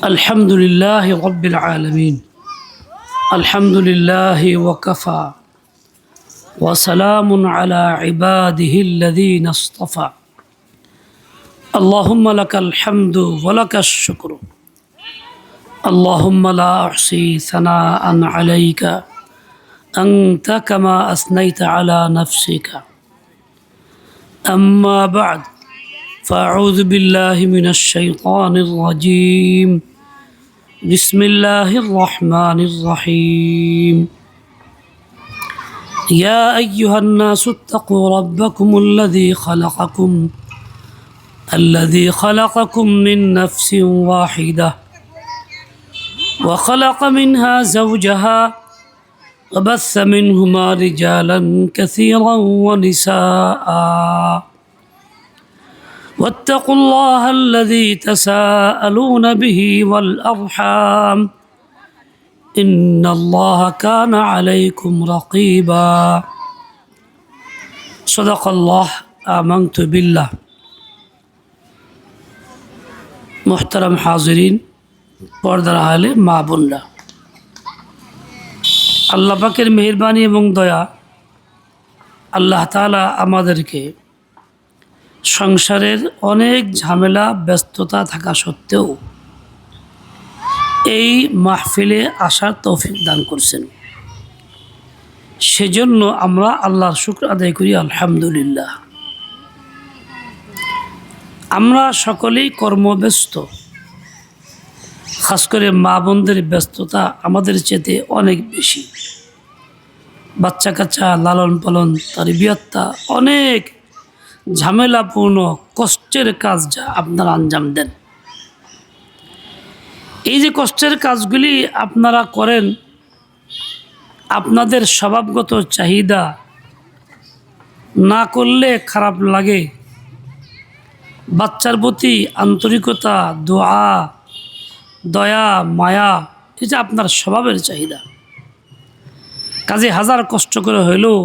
الحمد لله رب العالمين الحمد لله وكفى وسلام على عباده الذين اصطفى اللهم لك الحمد ولك الشكر اللهم لا أحصي ثناء عليك أنت كما أثنيت على نفسك أما بعد فأعوذ بالله من الشيطان الرجيم بسم الله الرحمن الرحيم يا أيها الناس اتقوا ربكم الذي خلقكم من نفس واحدة وخلق منها زوجها وبث منهما رجالا كثيرا ونساء واتقوا الله الذي تساءلون به والأرحام إن الله كان عليكم رقيبا صدق الله آمنت بالله محترم حاضرين পর্দার আলে মা বোনরা আল্লাহ পাকের মেহেরবানি এবং দয়া আল্লাহ তাআলা আমাদেরকে সংসারের অনেক ঝামেলা ব্যস্ততা থাকা সত্ত্বেও এই মাহফিলে আসার তৌফিক দান করছেন। সেজন্য আমরা আল্লাহর শুকর আদায় করি আলহামদুলিল্লাহ। আমরা সকলেই কর্মব্যস্ত, খাস করে মা বোনদের ব্যস্ততা আমাদের চেয়ে অনেক বেশি। বাচ্চা কাচ্চা লালন পালন তারবিয়াতটা অনেক ঝামেলাপূর্ণ কষ্টের কাজ যা আপনারা আঞ্জাম দেন। এই যে কষ্টের কাজগুলি আপনারা করেন, আপনাদের স্বভাবগত চাহিদা না করলে খারাপ লাগে। বাচ্চার প্রতি আন্তরিকতা, দোয়া, দয়া, মায়া, এটা আপনার স্বভাবের চাহিদা। কাজে হাজার কষ্ট করে হইলেও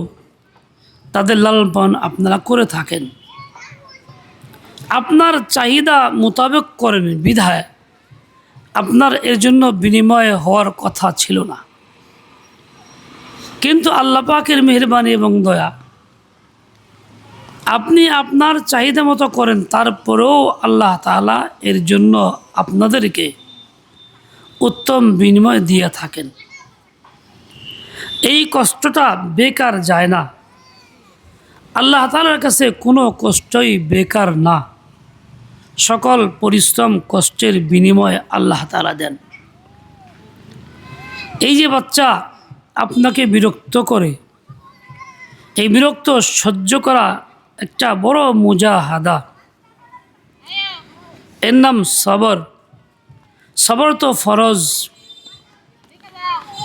তাদের লালন পালন আপনারা করে থাকেন। আপনার চাহিদা মোতাবেক করেন বিধায় আপনার এর জন্য বিনিময় হওয়ার কথা ছিল না। কিন্তু আল্লাহ পাকের মেহেরবানি এবং দয়া, আপনি আপনার চাহিদা মতো করেন, তারপরেও আল্লাহ তাআলা এর জন্য আপনাদেরকে উত্তম বিনিময় দিয়ে থাকেন। এই কষ্টটা বেকার যায় না। আল্লাহ তাআলার কাছে কোনো কষ্টই বেকার না। সকল পরিশ্রম কষ্টের বিনিময়ে আল্লাহ তাআলা দেন। এই যে বাচ্চা আপনাকে বিরক্ত করে, এই বিরক্ত সহ্য করা একটা বড় মুজাহাদা। এর নাম সবর। সবর তো ফরজ,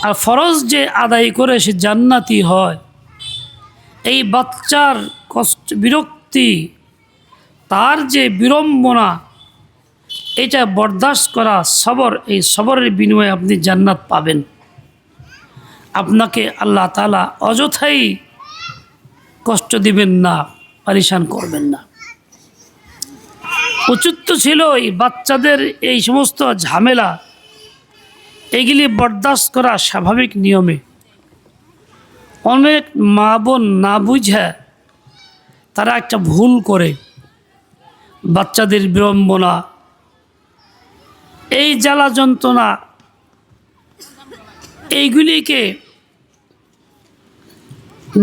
আর ফরজ যে আদায় করে সে জান্নাতি হয়। এই বাচ্চার কষ্ট, বিরক্তি, তার যে বিড়ম্বনা, এটা বরদাস্ত করা সবর। এই সবরের বিনিময়ে আপনি জান্নাত পাবেন। আপনাকে আল্লাহ তাআলা অযথাই কষ্ট দিবেন না, পরেশান করবেন না। উচিত ছিল এই বাচ্চাদের এই সমস্ত ঝামেলা এগুলি বরদাস্ত করা স্বাভাবিক নিয়মে। অনেক মা বোন না বুঝে তারা একটা ভুল করে, বাচ্চাদের বিড়ম্বনা, এই জ্বালা যন্ত্রণা, এইগুলিকে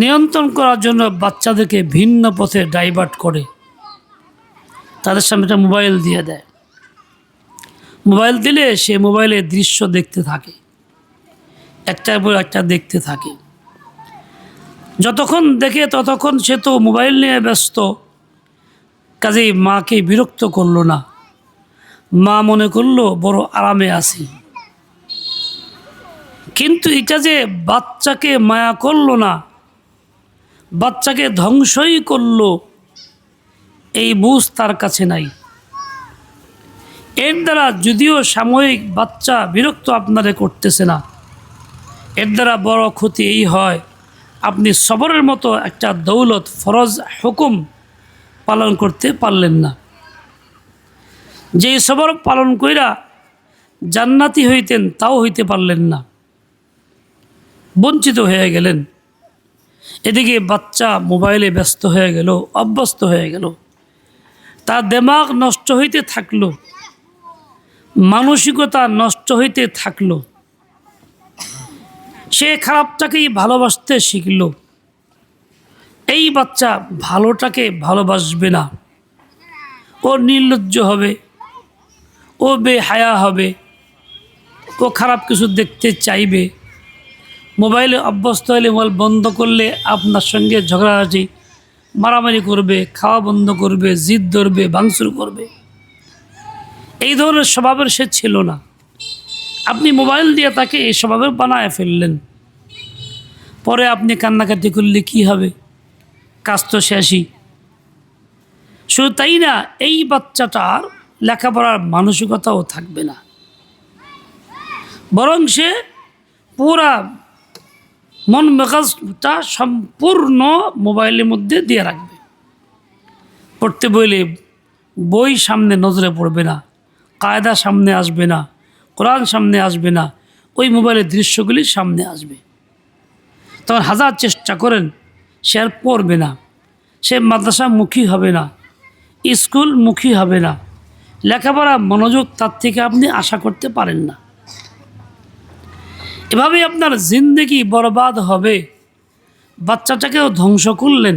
নিয়ন্ত্রণ করার জন্য বাচ্চাদেরকে ভিন্ন পথে ডাইভার্ট করে। তাদের সামনে একটা মোবাইল দিয়ে দেয়। মোবাইল দিলে সে মোবাইলের দৃশ্য দেখতে থাকে, একটার পর একটা দেখতে থাকে। যতক্ষণ দেখে ততক্ষণ সে তো মোবাইল নিয়ে ব্যস্ত। কাজেই মাকে বিরক্ত করলো না। মা মনে করলো বড় আরামে আছি। কিন্তু এটা যে বাচ্চাকে মায়া করলো না, বাচ্চাকে ধ্বংসই করলো, এই বুঝ তার কাছে নাই। এর দ্বারা যদিও সাময়িক বাচ্চা বিরক্ত আপনারে করতেছে না, এর দ্বারা বড় ক্ষতি এই হয়, আপনি সবরের মতো একটা দৌলত, ফরজ হুকুম পালন করতে পারলেন না। যে সবর পালন কইরা জান্নাতি হইতেন তাও হইতে পারলেন না, বঞ্চিত হয়ে গেলেন। এদিকে বাচ্চা মোবাইলে ব্যস্ত হয়ে গেল, অভ্যস্ত হয়ে গেল, তার দিমাগ নষ্ট হইতে থাকলো, মানসিকতা নষ্ট হইতে থাকলো। সে খারাপটাকেই ভালোবাসতে শিখল। এই বাচ্চা ভালোটাকে ভালোবাসবে না, ও নির্লজ্জ হবে, ও বেহায়া হবে, ও খারাপ কিছু দেখতে চাইবে। মোবাইলে অভ্যস্ত হলে মোবাইল বন্ধ করলে আপনার সঙ্গে ঝগড়াঝাটি, মারামারি করবে, খাওয়া বন্ধ করবে, জিদ ধরবে, ভাঙচুর করবে। এই ধরনের স্বভাবের সে ছিল না। আপনি মোবাইল দিয়ে তাকে এই স্বভাবের বানায় ফেললেন। পরে আপনি কান্নাকাটি করলে কি হবে? কাজ তো শেষই। শুধু তাই না, এই বাচ্চাটার লেখাপড়ার মানসিকতাও থাকবে না, বরং সে পুরা মন মেজাজটা সম্পূর্ণ মোবাইলের মধ্যে দিয়ে রাখবে। পড়তে বইলে বই সামনে নজরে পড়বে না, কায়দা সামনে আসবে না, কোরআন সামনে আসবে না, ওই মোবাইলের দৃশ্যগুলি সামনে আসবে। তখন হাজার চেষ্টা করেন সে আর পড়বে না, সে মাদ্রাসামুখী হবে না, স্কুলমুখী হবে না, লেখাপড়া মনোযোগ তার থেকে আপনি আশা করতে পারেন না। এভাবে আপনার জিন্দেগি বরবাদ হবে। বাচ্চাটাকেও ধ্বংস করলেন,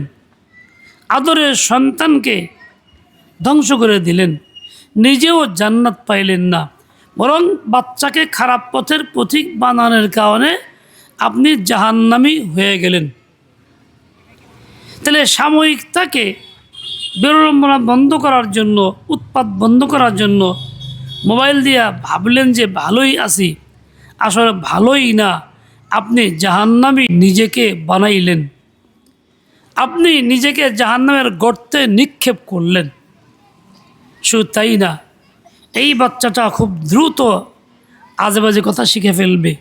আদরের সন্তানকে ধ্বংস করে দিলেন, নিজেও জান্নাত পাইলেন না, বরং বাচ্চাকে খারাপ পথের পথিক বানানোর কারণে আপনি জাহান্নামী হয়ে গেলেন। তাহলে সাময়িকতাকে বিড়ম্বনা বন্ধ করার জন্য, উৎপাত বন্ধ করার জন্য মোবাইল দিয়া ভাবলেন যে ভালোই আছি, আসলে ভালোই না, আপনি জাহান্নামী নিজেকে বানাইলেন। আপনি নিজেকে জাহান্নামের গর্তে নিক্ষেপ করলেন। শুধু তাই না, এই বাচ্চাটা খুব দ্রুত আজেবাজে কথা শিখে ফেলবে,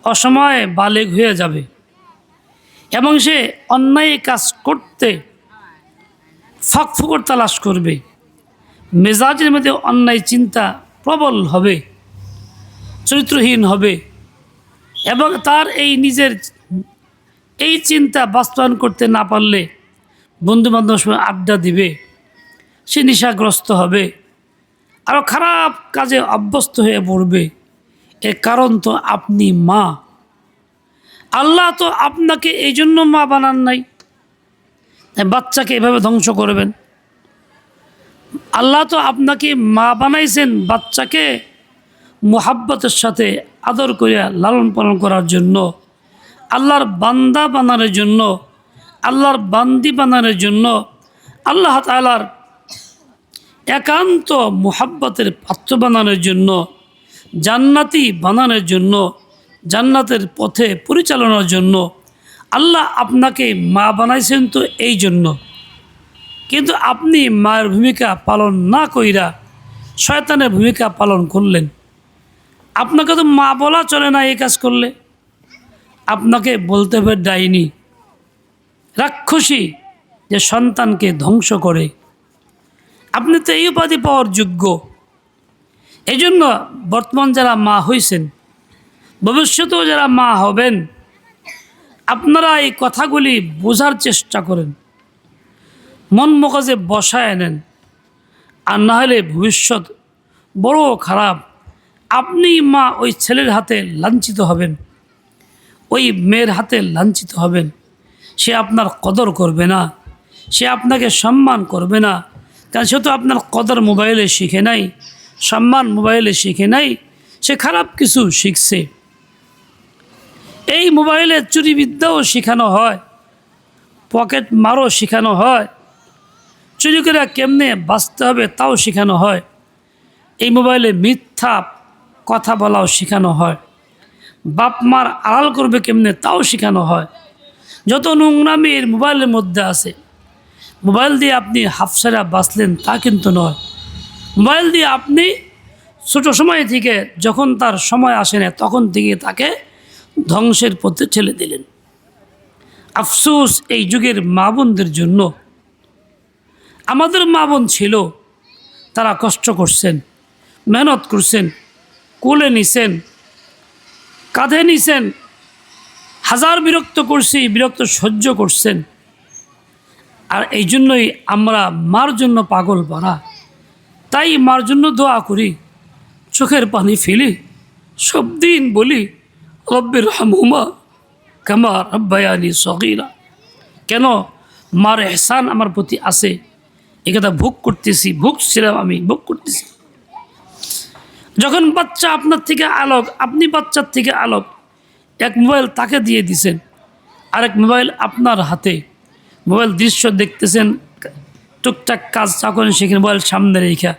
অসময়ে বালেগ হয়ে যাবে এবং সে অন্যায় কাজ করতে ফাঁকফোকর তালাশ করবে। মেজাজের মধ্যে অন্যায় চিন্তা প্রবল হবে, চরিত্রহীন হবে এবং তার এই নিজের এই চিন্তা বাস্তবায়ন করতে না পারলে বন্ধুবান্ধবের সঙ্গে আড্ডা দিবে, সে নেশাগ্রস্ত হবে, আরও খারাপ কাজে অভ্যস্ত হয়ে পড়বে। এর কারণ তো আপনি মা। আল্লাহ তো আপনাকে এই জন্য মা বানান নাই বাচ্চাকে এভাবে ধ্বংস করবেন। আল্লাহ তো আপনাকে মা বানাইছেন বাচ্চাকে মোহাব্বতের সাথে আদর করিয়া লালন পালন করার জন্য, আল্লাহর বান্দা বানানোর জন্য, আল্লাহর বান্দি বানানোর জন্য, আল্লাহ তাআলার একান্ত মোহাব্বতের পাত্র বানানোর জন্য, জান্নাতি বানানোর জন্য, জান্নাতের পথে পরিচালনার জন্য আল্লাহ আপনাকে মা বানাইছেন তো এই জন্য। কিন্তু আপনি মায়ের ভূমিকা পালন না কইরা শয়তানের ভূমিকা পালন করলেন। আপনাকে তো মা বলা চলে না এই কাজ করলে, আপনাকে বলতে হবে ডাইনি, রাক্ষসী, যে সন্তানকে ধ্বংস করে। আপনি তো এই উপাধি পাওয়ার যোগ্য। এই জন্য বর্তমান যারা মা হয়েছেন, ভবিষ্যতেও যারা মা হবেন, আপনারা এই কথাগুলি বোঝার চেষ্টা করেন, মন মগজে বসায় নেন, আর না হলে ভবিষ্যৎ বড় খারাপ। আপনি মা ওই ছেলের হাতে লাঞ্ছিত হবেন, ওই মেয়ের হাতে লাঞ্ছিত হবেন। সে আপনার কদর করবে না, সে আপনাকে সম্মান করবে না, কারণ সে তো আপনার কদর মোবাইলে শিখে নাই, সম্মান মোবাইলে শিখে নাই, সে খারাপ কিছু শিখছে। এই মোবাইলে চুরিবিদ্যাও শেখানো হয়, পকেট মারও শেখানো হয়, চুরি করে কেমনে বাঁচতে হবে তাও শেখানো হয়। এই মোবাইলে মিথ্যা কথা বলাও শেখানো হয়, বাপ মার আড়াল করবে কেমনে তাও শেখানো হয়। যত নোংরামি এর মোবাইলের মধ্যে আছে। মোবাইল দিয়ে আপনি হাফসারা বাঁচলেন তা কিন্তু নয়। মোবাইল দিয়ে আপনি ছোটো সময় থেকে যখন তার সময় আসে না তখন থেকে তাকে ধ্বংসের পথে ঠেলে দিলেন। আফসোস এই যুগের মা বোনদের জন্য। আমাদের মা বোন ছিল, তারা কষ্ট করছেন, মেহনত করছেন, কোলে নিছেন, কাঁধে নিছেন, হাজার বিরক্ত করছি, বিরক্ত সহ্য করছেন। আর এই জন্যই আমরা মার জন্য পাগল পারা, তাই মার জন্য দোয়া করি, চোখের পানি ফেলি, সব দিন বলি রব্বির হামহুমা কামা রাব্বায়ানি সগীরা। কেন? মার এহসান আমার প্রতি আছে, এ কথা ভোগ করতেছি, ভুগছিলাম, আমি ভোগ করতেছি। যখন বাচ্চা আপনার থেকে আলোক, আপনি বাচ্চার থেকে আলোক, এক মোবাইল তাকে দিয়ে দিছেন, আরেক মোবাইল আপনার হাতে, মোবাইল দৃশ্য দেখতেছেন, টুকটাক কাজ চাকরেন সেখানে মোবাইল সামনে রেখা,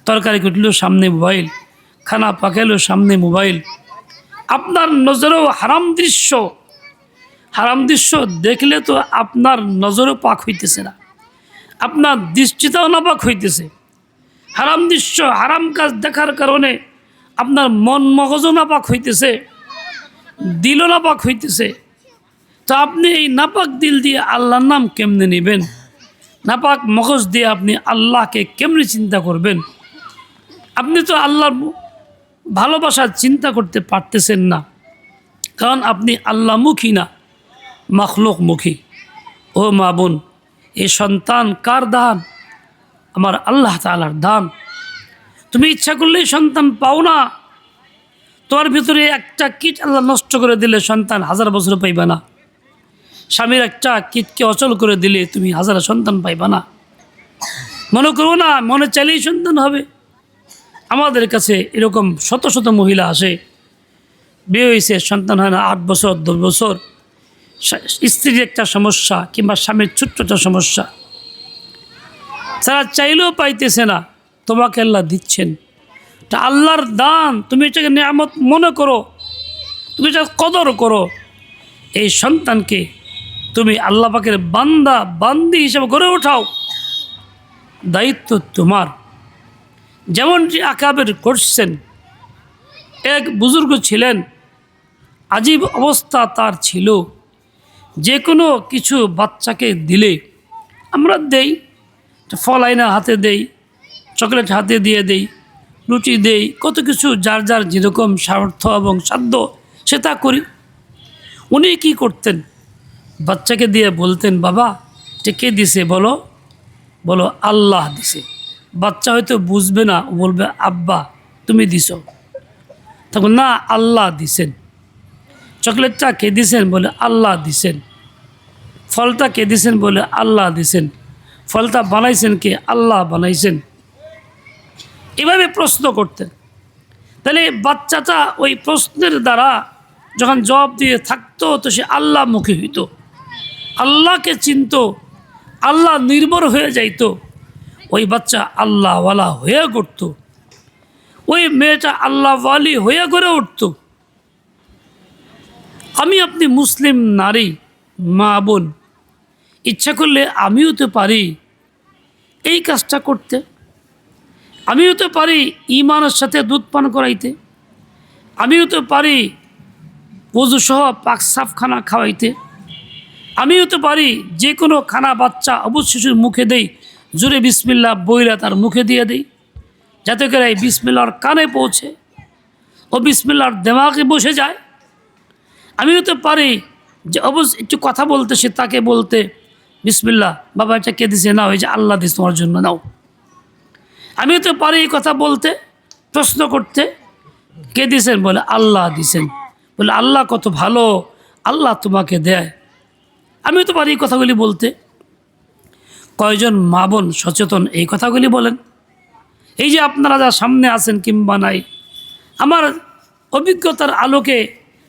তরকারি কুটলেও সামনে মোবাইল, খানা পাকাইলেও সামনে মোবাইল। আপনার নজরেও হারাম দৃশ্য দেখলে তো আপনার নজরও পাক হইতেছে না, আপনার দৃষ্টিটাও নাপাক হইতেছে। হারাম দৃশ্য, হারাম কাজ দেখার কারণে আপনার মন মগজও নাপাক হইতেছে, দিলও নাপাক হইতেছে। তো আপনি এই নাপাক দিল দিয়ে আল্লাহর নাম কেমনে নেবেন? নাপাক মগজ দিয়ে আপনি আল্লাহকে কেমনে চিন্তা করবেন? আপনি তো আল্লাহর ভালোবাসার চিন্তা করতে পারতেছেন না, কারণ আপনি আল্লাহমুখী না, মখলুকমুখী। ও মা বোন, এই সন্তান কার দান? আমার আল্লাহ তাআলার দান। তুমি ইচ্ছা করলেই সন্তান পাও না। তোমার ভিতরে একটা কীট আল্লাহ নষ্ট করে দিলে সন্তান হাজার বছর পাইবা না। স্বামীর একটা কীটকে অচল করে দিলে তুমি হাজার সন্তান পাইবা না। মনে করো না মনে চাইলেই সন্তান হবে। আমাদের কাছে এরকম শত শত মহিলা আসে, বিয়ে হয়েছে, সন্তান হয় না, 8 বছর 10 বছর, স্ত্রীর একটা সমস্যা কিংবা স্বামীর ছোট্ট একটা সমস্যা, তারা চাইলেও পাইতেছে না, তোমাকে আল্লাহ দিচ্ছেন। এটা আল্লাহর দান, তুমি এটাকে নিয়ামত মনে করো, তুমি এটা কদর করো। এই সন্তানকে তুমি আল্লাহ পাকের বান্দি হিসেবে গড়ে ওঠাও, দায়িত্ব তোমার। যেমনটি আকাবের করছেন, এক বুজুর্গ ছিলেন, আজীব অবস্থা তার ছিল, যে কোনো কিছু বাচ্চাকে দিলে আমরা দেই, ফল আইনা হাতে দেই, চকলেট হাতে দিয়ে দেই, লুচি দেই, কত কিছু যার যার যেরকম সামর্থ্য এবং সাধ্য সে তা করি। উনি কি করতেন? বাচ্চাকে দিয়ে বলতেন, বাবা এটা কে দিছে বলো? বলো আল্লাহ দিছে। বাচ্চা হয়তো বুঝবে না, ও বলবে আব্বা তুমি দিছ। তখন না, আল্লাহ দিছেন। চকলেটটা কে দিছেন? বলে আল্লাহ দিছেন। ফলটা কে দিছেন? বলে আল্লাহ দিছেন। ফলটা বানাইছেন কে? আল্লাহ বানাইছেন। এভাবে প্রশ্ন করতেন। তাহলে বাচ্চাটা ওই প্রশ্নের দ্বারা যখন জবাব দিয়ে থাকতো, তো সে আল্লাহমুখী হইত, আল্লাহকে চিনত, আল্লাহ নির্ভর হয়ে যাইত। ওই বাচ্চা আল্লাহওয়ালা হয়ে গড়ত, ওই মেয়েটা আল্লাহওয়ালি হয়ে গড়ে উঠত। আমি আপনি মুসলিম নারী, মা বোন, ইচ্ছা করলে আমিও তো পারি এই কাজটা করতে, আমিও তো পারি ইমানের সাথে দুধ পান করাইতে, আমিও তো পারি ওযু সহ পাক সাফ খানা খাওয়াইতে, আমিও তো পারি যে কোনো খানা বাচ্চা অবুঝ শিশুর মুখে দেই, জোরে বিসমিল্লাহ বইলা তার মুখে দিয়ে দেই, যাতে করে এই বিসমিল্লাহর কানে পৌঁছে, ও বিসমিল্লাহর দেমাগে বসে যায়। আমিও তো পারি যে অবশ্য একটু কথা বলতে, সে তাকে বলতে, বিসমিল্লাহ বাবা এটা কে দিছে? না, ওই যে আল্লাহ দিস তোমার জন্য, নাও। আমিও তো পারি এই কথা বলতে, প্রশ্ন করতে, কে দিছেন? বলে আল্লাহ দিছেন। বলে আল্লাহ কত ভালো, আল্লাহ তোমাকে দেয়। আমিও তো পারি এই কথাগুলি বলতে। কয়জন মা বোন সচেতন এই কথাগুলি বলেন? এই যে আপনারা যা সামনে আছেন কিংবা নাই, আমার অভিজ্ঞতার আলোকে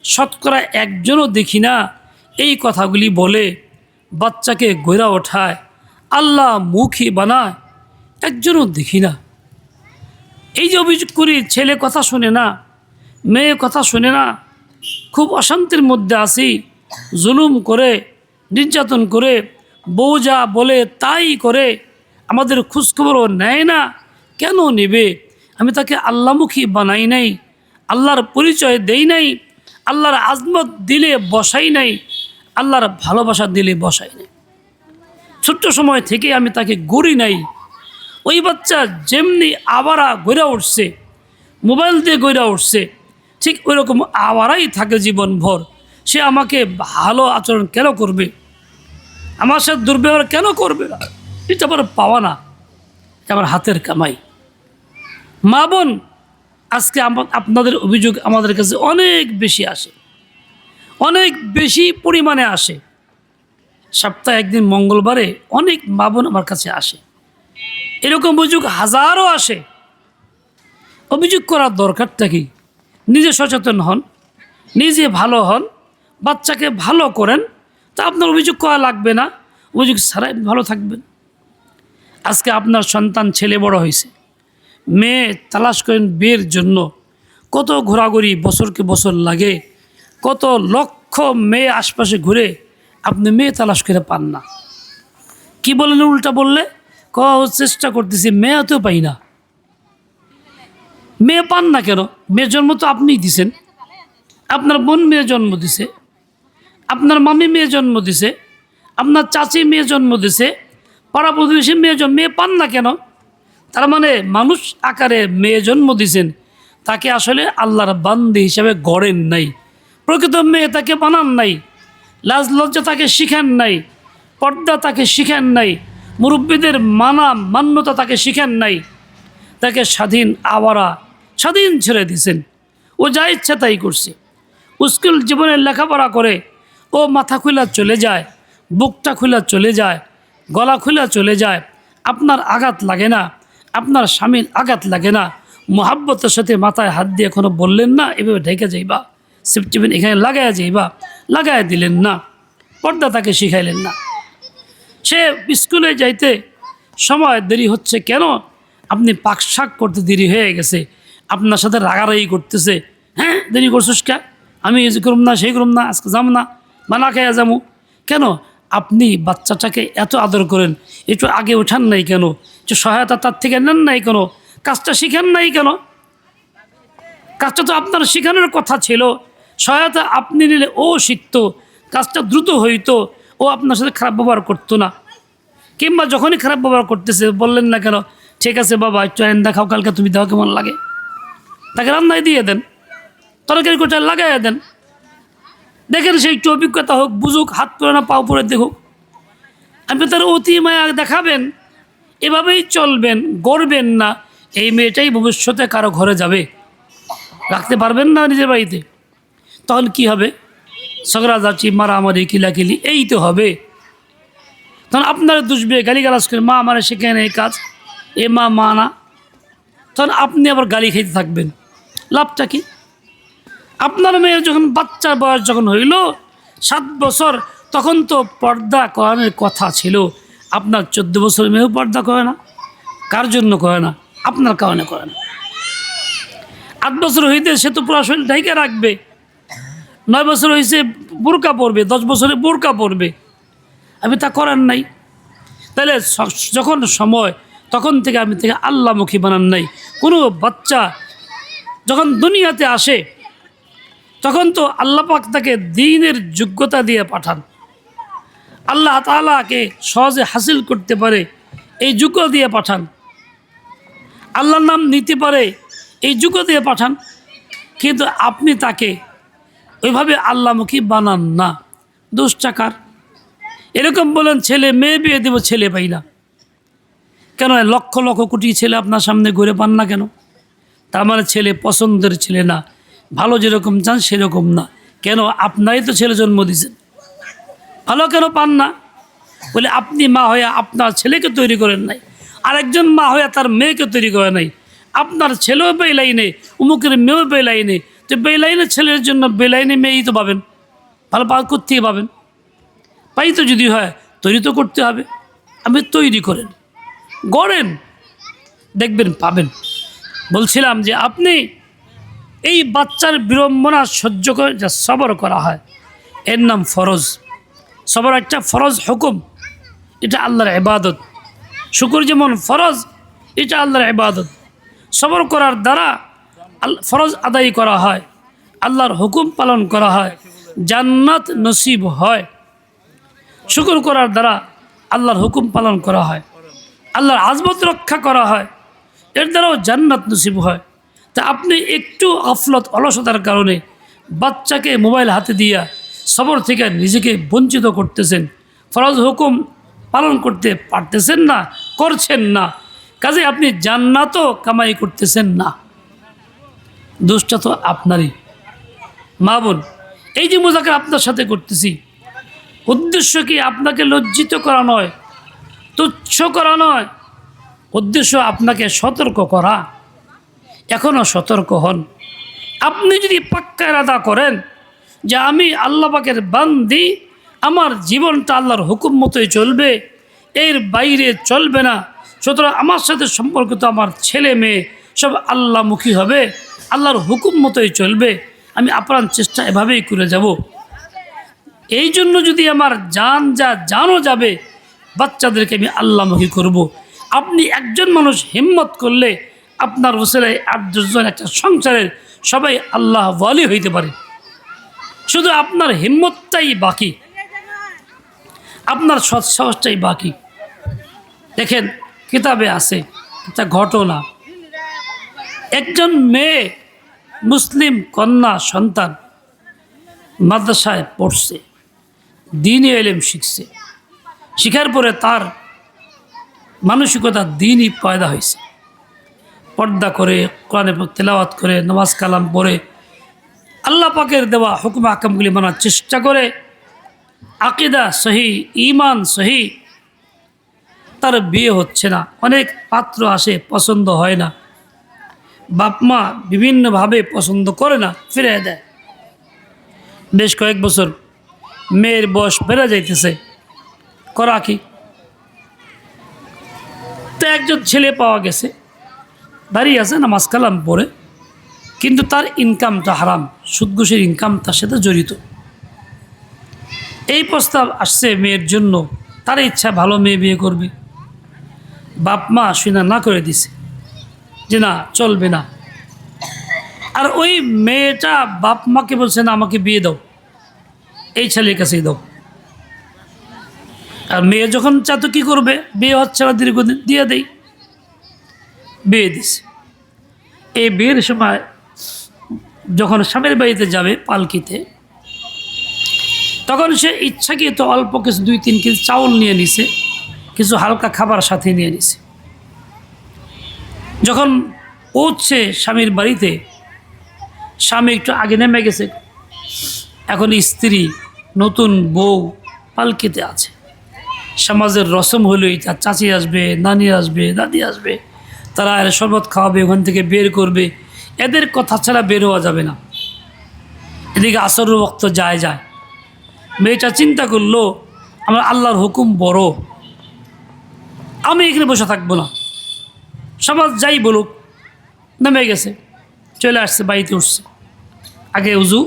শতকরা একজনও দেখি না এই কথাগুলি বলে বাচ্চাকে গড়া ওঠায়, আল্লাহ মুখী বানায়, একজনও দেখি না। এই যে অভিযোগ করি, ছেলে কথা শোনে না, মেয়ে কথা শোনে না, খুব অশান্তির মধ্যে আছি, জুলুম করে, নির্যাতন করে, বউ যা বলে তাই করে, আমাদের খোঁজখবরও নেয় না। কেন নেবে? আমি তাকে আল্লাহমুখী বানাই নাই, আল্লাহর পরিচয় দেই নাই, আল্লাহর আজমত দিলে বসাই নাই, আল্লাহর ভালোবাসা দিলে বসাই নাই। ছোট্ট সময় থেকে আমি তাকে গড়ি নাই। ওই বাচ্চা যেমনি আবারা গড়ে উঠছে, মোবাইল দিয়ে গইরা উঠছে, ঠিক ওইরকম আওয়ারাই থাকে জীবনভর। সে আমাকে ভালো আচরণ কেন করবে, আমার সাথে দুর্ব্যবহার কেন করবে না? এটা আমার পাওয়া না, এটা আমার হাতের কামাই। মা বোন, আজকে আপনাদের অভিযোগ আমাদের কাছে অনেক বেশি আসে, অনেক বেশি পরিমাণে আসে। সপ্তাহে একদিন মঙ্গলবারে অনেক মা বোন আমার কাছে আসে, এরকম অভিযোগ হাজারও আসে। অভিযোগ করার দরকারটা কি? নিজে সচেতন হন, নিজে ভালো হন, বাচ্চাকে ভালো করেন, তা আপনার অভিযোগ করা লাগবে না, অভিযোগ ছাড়াই ভালো থাকবেন। আজকে আপনার সন্তান ছেলে বড় হয়েছে, মেয়ে তালাশ করেন বিয়ের জন্য, কত ঘোরাঘুরি বছরকে বছর লাগে, কত লক্ষ মেয়ে আশপাশে ঘুরে আপনি মেয়ে তালাশ করে পান না। কি বলেন উল্টা বললে? চেষ্টা করতেছি, মেয়েতেও পাই না। মেয়ে পান না কেন? মেয়ের জন্ম তো আপনিই দিছেন, আপনার বোন মেয়ে জন্ম দিছে, আপনার মামি মেয়ে জন্ম দিছে, আপনার চাচি মেয়ে জন্ম দিছে, পাড়া প্রতিবেশী মেয়ে পান না কেন? তার মানে মানুষ আকারে মেয়ে জন্ম দিছেন, তাকে আসলে আল্লাহর বান্দি হিসাবে গড়েন নাই। প্রকৃত মেয়ে তাকে বানান নাই, লাজ লজ্জা তাকে শিখান নাই, পর্দা তাকে শিখান নাই, মুরব্বীদের মান্যতা তাকে শিখান নাই। তাকে স্বাধীন আওয়ারা স্বাধীন ছেড়ে দিয়েছেন, ও যা ইচ্ছা তাই করছে। স্কুল জীবনে লেখাপড়া করে ও মাথা খুলা চলে যায়, বুকটা খুলা চলে যায়, গলা খুলা চলে যায়। আপনার আঘাত লাগে না, আপনার স্বামীর আঘাত লাগে না। মোহাব্বতের সাথে মাথায় হাত দিয়ে এখনো বললেন না এভাবে ঢেকে যাইবা, সেফটিপিন এখানে লাগাইয়া যাইবা, লাগাইয়া দিলেন না, পর্দা তাকে শিখাইলেন না। সে স্কুলে যাইতে সময় দেরি হচ্ছে কেন? আপনি পাক শাক করতে দেরি হয়ে গেছে, আপনার সাথে রাগারাগি করতেছে। হ্যাঁ, দেরি করছিস কে? আমি এই করুম না, সেই করুম না, আজকে যাম না, মানা খেয়ে যাবো কেন? আপনি বাচ্চাটাকে এত আদর করেন, একটু আগে ওঠান নাই কেন? একটু সহায়তা তার থেকে নেন নাই কেন? কাজটা শিখেন নাই কেন? কাজটা তো আপনার শেখানোর কথা ছিল। সহায়তা আপনি নিলে ও শিখত, কাজটা দ্রুত হইতো, ও আপনার সাথে খারাপ ব্যবহার করতো না। কিংবা যখনই খারাপ ব্যবহার করতেছে বললেন না কেন, ঠিক আছে বাবা একটু আইন দেখাও, কালকে তুমি দেখো কেমন লাগে। তাকে রান্নায় দিয়ে দেন, তরকারি কোটায় লাগাইয়া দেন, দেখেন সে একটু অভিজ্ঞতা হোক, বুঝুক, হাত পরে না পাও পরে দেখুক। আপনি তার অতি মায়া দেখাবেন, এভাবেই চলবেন, গড়বেন না। এই মেয়েটাই ভবিষ্যতে কারো ঘরে যাবে, রাখতে পারবেন না নিজের বাড়িতে। তখন কি হবে? ঝগড়াঝাটি, মারামারি, কিলাকিলি, এই তো হবে। তখন আপনারা দুষবে, গালিগালাজ করে, মা আমারে শেখে না এই কাজ, এ মা না। তখন আপনি আবার গালি খেতে থাকবেন, লাভটা কি? আপনার মেয়ের যখন বাচ্চার বয়স যখন হইল 7 বছর, তখন তো পর্দা করানোর কথা ছিল। আপনার 14 বছর মেয়েও পর্দা করে না। কার জন্য করে না? আপনার কারণে করে না। 8 বছর হইতে সে তো পুরো শরীর ঢেকে রাখবে, 9 বছর হয়েছে বোরকা পরবে, 10 বছরে বোরকা পরবে, আপনি তা করেন নাই। তাহলে যখন সময় তখন থেকে আপনি থেকে আল্লাহমুখী বানান নাই। কোনো বাচ্চা যখন দুনিয়াতে আসে তখন তো আল্লাহ পাক তাকে দ্বীনের যোগ্যতা দিয়ে পাঠান, আল্লাহ তাআলাকে সহজে হাসিল করতে পারে এই যোগ্যতা দিয়ে পাঠান, আল্লাহর নাম নিতে পারে এই যোগ্যতা দিয়ে পাঠান। কিন্তু আপনি তাকে ওইভাবে আল্লাহমুখী বানান না। দুশ্চাকার এরকম বলেন ছেলে মেয়ে বিয়ে দেব, ছেলে পাই না কেন? লক্ষ লক্ষ কোটি ছেলে আপনার সামনে ঘুরে পান না কেন? তার মানে ছেলে পছন্দের ছেলে না, ভালো যেরকম চান সেরকম না। কেন? আপনারই তো ছেলে জন্ম দিয়েছেন, ভালো কেন পান না? বলে আপনি মা হয়ে আপনার ছেলেকে তৈরি করেন নাই, আরেকজন মা হয়ে তার মেয়েকে তৈরি করে নাই। আপনার ছেলেও বেলাইনে, উমুকের মেয়েও বেলাইনে, তো বেলাইনের ছেলের জন্য বেলাইনে মেয়েই তো পাবেন, ভালো কোত্থেকে পাবেন? পাই তো যদি হয় তৈরি তো করতে হবে। আপনি তৈরি করেন, গড়েন, দেখবেন পাবেন। বলছিলাম যে আপনি এই বাচ্চার বিড়ম্বনা সহ্য করে যা সবর করা হয়, এর নাম ফরজ। সবর একটা ফরজ হুকুম, এটা আল্লাহর ইবাদত। শুকর যেমন ফরজ, এটা আল্লাহর ইবাদত। সবর করার দ্বারা ফরজ আদায় করা হয়, আল্লাহর হুকুম পালন করা হয়, জান্নাত নসিব হয়। শুকর করার দ্বারা আল্লাহর হুকুম পালন করা হয়, আল্লাহর আজমত রক্ষা করা হয়, এর দ্বারাও জান্নাত নসিব হয়। তা আপনি একটু গাফলত অলসতার কারণে বাচ্চাকে মোবাইল হাতে দিয়া সবর থেকে নিজেকে বঞ্চিত করতেছেন, ফরজ হুকুম পালন করতে পারতেছেন না, করছেন না, কাজে আপনি জান্নাতও কামাই করতেছেন না। দোষটা তো আপনারই। মা বোন, এই যে মোজাকার আপনার সাথে করতেছি, উদ্দেশ্য কি আপনাকে লজ্জিত করা নয়, তুচ্ছ করা নয়, উদ্দেশ্য আপনাকে সতর্ক করা। এখনও সতর্ক হন। আপনি যদি পাক্কা ইরাদা করেন যে আমি আল্লাহ পাকের বান্দি, আমার জীবনটা আল্লাহর হুকুম মতোই চলবে, এর বাইরে চলবে না, সুতরাং আমার সাথে সম্পর্কিত আমার ছেলে মেয়ে সব আল্লাহমুখী হবে, আল্লাহর হুকুম মতোই চলবে, আমি আপ্রাণ চেষ্টা এভাবেই করে যাব। এই জন্য যদি আমার জানও যাবে, বাচ্চাদেরকে আমি আল্লাহমুখী করব। আপনি একজন মানুষ হিম্মত করলে আপনার ওসিলায় 8-10 জন একটা সংসারের সবাই আল্লাহ ওয়ালি হইতে পারে। শুধু আপনার হিম্মতটাই বাকি, আপনার সৎসাহসটাই বাকি। দেখেন, কিতাবে আছে একটা ঘটনা। একজন মেয়ে, মুসলিম কন্যা সন্তান, মাদ্রাসায় পড়ছে, দ্বীনি ইলম শিখছে, শিখার পরে তার মানসিকতা দ্বীনি পয়দা হয়েছে। পর্দা করে, কোরআনে তেলাওয়াত করে, নামাজ কালাম পড়ে, আল্লাহ পাকের দেওয়া হুকুম আহকামগুলি মানার চেষ্টা করে, আকিদা সহি, ঈমান সহি। তার বিয়ে হচ্ছে না, অনেক পাত্র আসে, পছন্দ হয় না, বাপ মা বিভিন্নভাবে পছন্দ করে না, ফিরে দেয়। বেশ কয়েক বছর মেয়ের বয়স বেড়ে যাইতেছে, করা কি? তো একজন ছেলে পাওয়া গেছে, দাঁড়িয়ে আছে, নামাজ কালাম পড়ে, কিন্তু তার ইনকামটা হারাম, সুদ ঘুষের ইনকাম তার সাথে জড়িত। এই প্রস্তাব আসছে মেয়ের জন্য, তার ইচ্ছা ভালো মেয়ে বিয়ে করবে, বাপ মা শুনা না করে দিছে যে না, চলবে না। আর ওই মেয়েটা বাপ মাকে বলছে না, আমাকে বিয়ে দাও, এই ছেলের কাছেই দাও। আর মেয়ে যখন চাতো কী করবে, বিয়ে হচ্ছে না দীর্ঘদিন, দিয়ে দেই, বিয়ে দিছে। এই বিয়ের সময় যখন স্বামীর বাড়িতে যাবে পালকিতে, তখন সে ইচ্ছাকৃত অল্প কিছু 2-3 কেজি চাউল নিয়ে নিছে, কিছু হালকা খাবার সাথে নিয়ে নিছে। যখন পৌঁছছে স্বামীর বাড়িতে, স্বামী একটু আগে নেমে গেছে, এখন স্ত্রী নতুন বউ পালকিতে আছে। সমাজের রসম হলেই তার চাচি আসবে, নানি আসবে, দাদি আসবে, তারা এর শরবত খাওয়াবে, ওখান থেকে বের করবে, এদের কথা ছাড়া বের হওয়া যাবে না। এদিকে আসর ওয়াক্ত যায়। মেয়েটা চিন্তা করলো, আমার আল্লাহর হুকুম বড়, আমি এখানে বসে থাকবো না, সমাজ যাই বলুক। নেমে গেছে, চলে আসছে, বাড়িতে উঠছে, আগে উজু।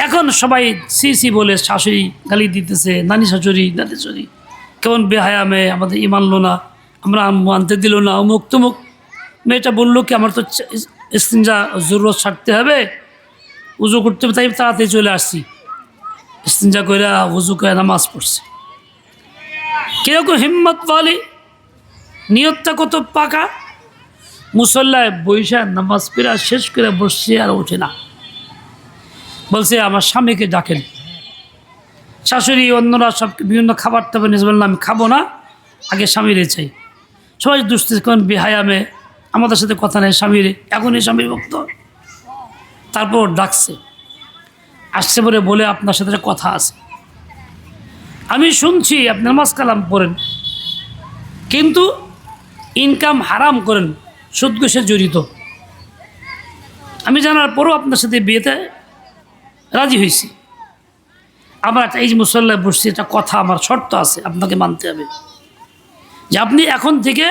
এখন সবাই সি বলে শাশুড়ি গালি দিতেছে, নানি শাশুড়ি, দাদি শাশুড়ি, কেমন বেহায়া মেয়ে, আমাদের মানলো না, আমরা মানতে দিল না, অমুক তমুক। মেয়েটা বললো কি, আমার তো ইস্তিনজা জরুরত ছাড়তে হবে, উজু করতে হবে, তাই তাড়াতাড়ি চলে আসছি। ইস্তিনজা করে উজু করে নামাজ পড়ছে। কিরকম হিম্মত বলে, নিয়তটা কত পাকা। মুসল্লায় বৈশা নামাজ পড়া শেষ করে বসছে, আর ওঠে না। বলছে আমার স্বামীকে ডাকেন। শাশুড়ি অন্যরা সব বিভিন্ন খাবার টাবার নিয়ে বললাম, আমি খাবো না, আগে স্বামীরে চাই। সবাই দুষ্টে, কোন বেহায়া মেয়ে, আমাদের সাথে কথা নেই স্বামীরে, এখনই স্বামীর ভক্ত। তারপর ডাকছে, আসছে বলে আপনার সাথে কথা আছে, আমি শুনছি আপনি নামাজ কালাম পড়েন, কিন্তু ইনকাম হারাম করেন, সুদ ঘুষে জড়িত। আমি জানার পরও আপনার সাথে বিয়েতে রাজি হয়েছি। আমার এই যে মুসল্লায় বসছি, এটা কথা, আমার শর্ত আছে, আপনাকে মানতে হবে যে আপনি এখন থেকে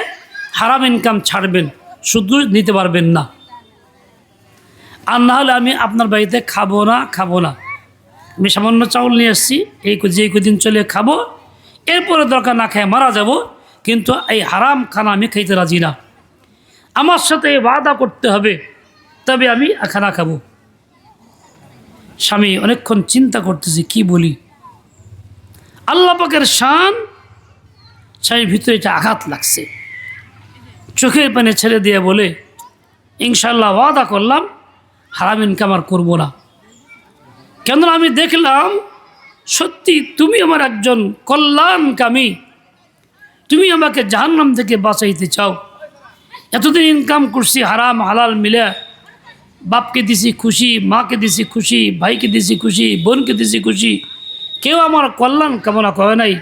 হারাম ইনকাম ছাড়বেন, সুদ ঘুষ নিতে পারবেন না, আর না হলে আমি আপনার বাড়িতে খাবো না। আমি সামান্য চাউল নিয়ে আসছি, যে কদিন চলে খাবো, এরপরে দরকার না খেয়ে মারা যাব, কিন্তু এই হারাম খানা আমি খাইতে রাজি না। আমার সাথে ওয়াদা করতে হবে, তবে আমি খানা খাবো। স্বামী অনেকক্ষণ চিন্তা করতেছে, কি বলি। আল্লাহ পাকের শান, স্বামীর ভিতরে এটা আঘাত লাগছে, চোখের পানে ছেড়ে দিয়ে বলে, ইনশাল্লাহ ওয়াদা করলাম হারাম ইনকাম আর করবো না। কেননা আমি দেখলাম সত্যি তুমি আমার একজন কল্যাণকামী, তুমি আমাকে জাহান্নাম থেকে বাঁচাইতে চাও। এতদিন ইনকাম করছি হারাম হালাল মিলে, বাপকে দিছি খুশি, মাকে দিছি খুশি, ভাইকে দিছি খুশি, বোনকে দিছি খুশি, কেউ আমার কল্যাণ কামনা করে নাই।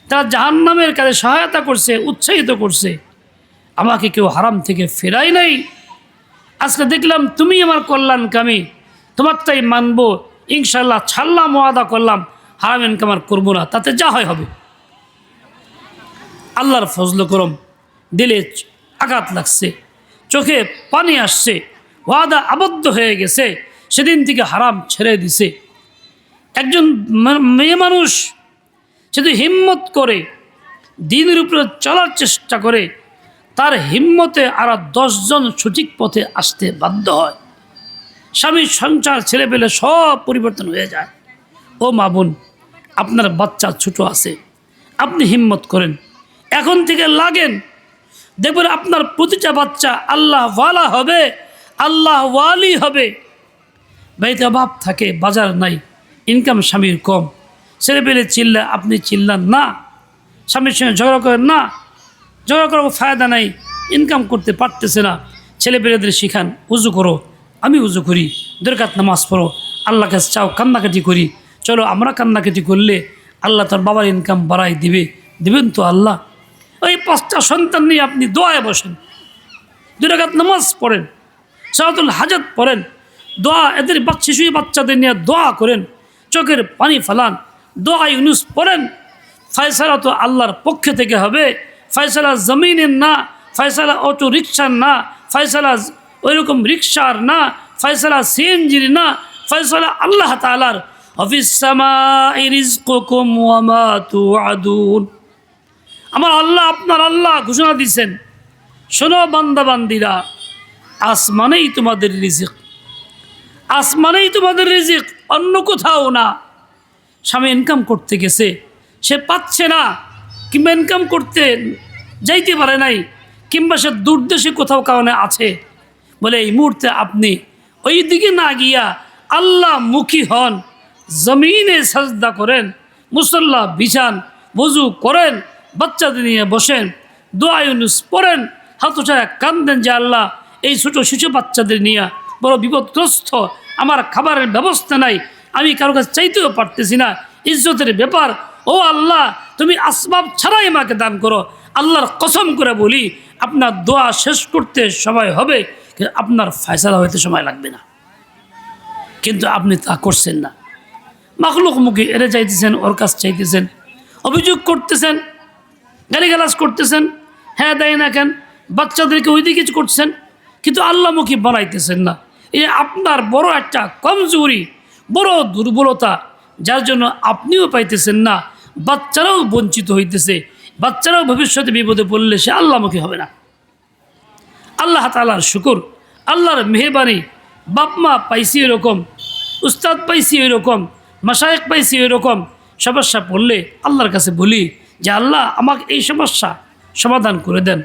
তারা জাহান্নামের কাজে সহায়তা করছে, উৎসাহিত করছে, আমাকে কেউ হারাম থেকে ফেরাই নাই। আজকে দেখলাম তুমি আমার কল্যাণকামী, তোমারটাই মানবো, ইনশাল্লাহ ছাড়লাম, ওয়াদা করলাম হারাম ইনকাম আর করবো না, তাতে যা হয় হবে। আল্লাহর ফজল করম, দিলে আঘাত লাগছে, চোখে পানি আসছে, ওয়াদা আবদ্ধ হয়ে গেছে, সেদিন থেকে হারাম ছেড়ে দিছে। একজন মেয়ে মানুষ যদি হিম্মত করে দিনের উপরে চলার চেষ্টা করে, তার হিম্মতে আর 10 জন সঠিক পথে আসতে বাধ্য হয়। স্বামীর সংসার ছেলে পেলে সব পরিবর্তন হয়ে যায়। ও মা বোন, আপনার বাচ্চা ছোট আছে, আপনি হিম্মত করেন, এখন থেকে লাগেন, দেখবেন আপনার প্রতিটা বাচ্চা আল্লাহ ওয়ালা হবে, আল্লাহ ওয়ালি হবে। বাড়িতে অভাব থাকে, বাজার নাই, ইনকাম স্বামীর কম, ছেলে পেলে চিল্লা, আপনি চিল্লান না, স্বামীর সঙ্গে ঝগড়া করেন না, ঝগড়া করার ফায়দা নাই, ইনকাম করতে পারতেছে না, ছেলে পেলেদের শিখান, উজু করো, আমি উজু করি, দরকার নামাজ পড়ো, আল্লাহ কাছে চাও, কান্নাকাটি করি, চলো আমরা কান্নাকাটি করলে আল্লাহ তার বাবার ইনকাম বাড়াই দিবেন তো আল্লাহ। ওই 5টা সন্তান নিয়ে আপনি দোয়ায় বসেন, 2 রাকাত নামাজ পড়েন, সালাতুল হাজাত পড়েন, দোয়া, এদের শিশু বাচ্চাদের নিয়ে দোয়া করেন, চোখের পানি ফেলান, দোয়া ইউনুস পড়েন। ফয়সালা তো আল্লাহর পক্ষে থেকে হবে, ফয়সালা জমিনের না, ফয়সালা অটো রিক্সার না, ফয়সালা ওইরকম রিক্সার না, ফয়সালা সিএনজির না, ফয়সালা আল্লাহ তাআলার। হাফিজ সামাই রিজকুকুম ওয়া মা তুআদুন। আমার আল্লাহ, আপনার আল্লাহ ঘোষণা দিয়েছেন, শোনো বান্দাবান্দিরা, আসমানেই তোমাদের রিজিক, আসমানেই তোমাদের রিজিক, অন্য কোথাও না। স্বামী ইনকাম করতে গেছে, সে পাচ্ছে না, কিংবা ইনকাম করতে যাইতে পারে নাই, কিংবা সে দূরদেশে কোথাও কারণে আছে, বলে এই মুহূর্তে আপনি ওই দিকে না গিয়া আল্লাহ মুখী হন, জমিনে সাজদা করেন, মুসল্লা বিছান, ওযু করেন, বাচ্চাদের নিয়ে বসেন, দোয়া ইউনুস পড়েন, হাত উঠায় কান্দেন যে আল্লাহ, এই ছোট শিশু বাচ্চাদের নিয়ে বড় বিপদগ্রস্ত, আমার খাবারের ব্যবস্থা নাই, আমি কারো কাছে চাইতেও পারতেছি না, ইজ্জতের ব্যাপার, ও আল্লাহ তুমি আসবাব ছাড়াই আমাকে দান করো। আল্লাহর কসম করে বলি, আপনার দোয়া শেষ করতে সময় হবে, কিন্তু আপনার ফয়সালা হইতে সময় লাগবে না। কিন্তু আপনি তা করছেন না, মাখলুক মুখে এড়ে চাইতেছেন, ওর কাছ চাইতেছেন, অভিযোগ করতেছেন, গালিগালাজ করতেছেন, হ্যাঁ দেয় না কেন, বাচ্চাদেরকে ওই দিকে করছেন, কিন্তু আল্লাহমুখী বানাইতেছেন না। এই আপনার বড় একটা কমজোরি, বড় দুর্বলতা, যার জন্য আপনিও পাইতেছেন না, বাচ্চারাও বঞ্চিত হইতেছে, বাচ্চারাও ভবিষ্যতে বিপদে পড়লে সে আল্লাহমুখী হবে না। আল্লাহ তাআলার শুকর, আল্লাহর মেহরবানি, বাপ মা পাইছি এরকম, উস্তাদ পাইছি এরকম, মাশায়েখ পাইছি এরকম, সমস্যা পড়লে আল্লাহর কাছে বলি যে আল্লাহ আমাকে এই সমস্যা সমাধান করে দেন,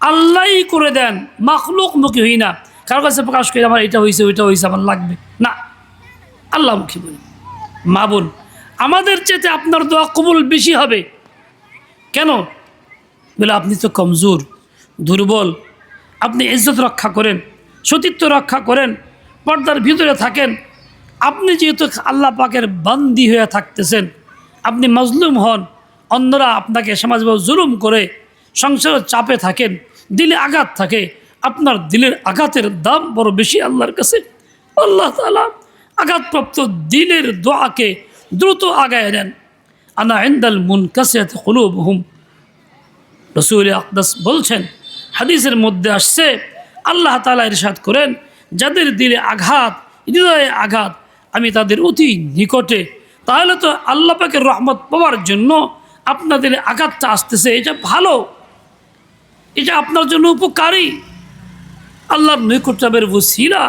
আল্লাহই করে দেন, মাখলুকমুখী হই না, কারো কাছে প্রকাশ করি আমার এটা হয়েছে ওইটা হয়েছে আমার লাগবে না, আল্লাহমুখী বলি। মা বোন, আমাদের চেয়ে আপনার দোয়া কবুল বেশি হবে। কেন? বলে আপনি তো কমজোর, দুর্বল, আপনি ইজ্জত রক্ষা করেন, সতীত্ব রক্ষা করেন, পর্দার ভিতরে থাকেন, আপনি যেহেতু আল্লাহ পাকের বান্দি হয়ে থাকতেছেন, আপনি মজলুম হন, অন্যরা আপনাকে সমাজভাবে জুলুম করে, সংসারের চাপে থাকেন, দিলে আঘাত থাকে, আপনার দিলের আঘাতের দাম বড় বেশি আল্লাহর কাছে। আল্লাহ তাআলা আঘাতপ্রাপ্ত দিলের দোয়াকে দ্রুত আগায় নেন। আনা ইনদাল মুনকাসিরাতি কুলুবুহুম, রাসূল আকদাস বলছেন, হাদিসের মধ্যে আসছে, আল্লাহ তাআলা ইরশাদ করেন, যাদের দিলে আঘাত, হৃদয়ে আঘাত, আমি তাদের অতি নিকটে। তাহলে তো আল্লাহ পাকের রহমত পাওয়ার জন্য আপনাদের আঘাতটা আসতেছে, এটা ভালো, এটা আপনার জন্য উপকারী, আল্লাহর নৈকট্যের ওসিলা,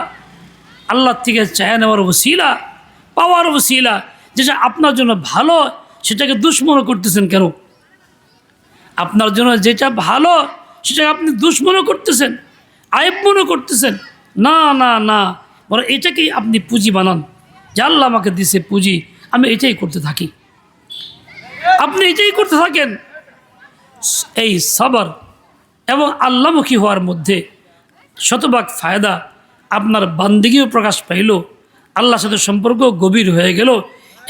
আল্লাহর থেকে চায় নেওয়ার ওসিলা, পাওয়ার ওসিলা, যেটা আপনার জন্য ভালো সেটাকে দুশ্মন করতেছেন কেন? আপনার জন্য যেটা ভালো সেটাকে আপনি দুশ্মন করতেছেন। আইব মনে করতেছেন, না না না, বরং এটাকেই আপনি পুঁজি বানান যে আল্লাহ আমাকে দিছে পুঁজি, আমি এটাই করতে থাকি। আপনি এটাই করতে থাকেন। এই সবর এবং আল্লাহমুখী হওয়ার মধ্যে শতভাগ ফায়দা। আপনার বান্দিগিও প্রকাশ পাইল, আল্লাহর সাথে সম্পর্ক গভীর হয়ে গেল,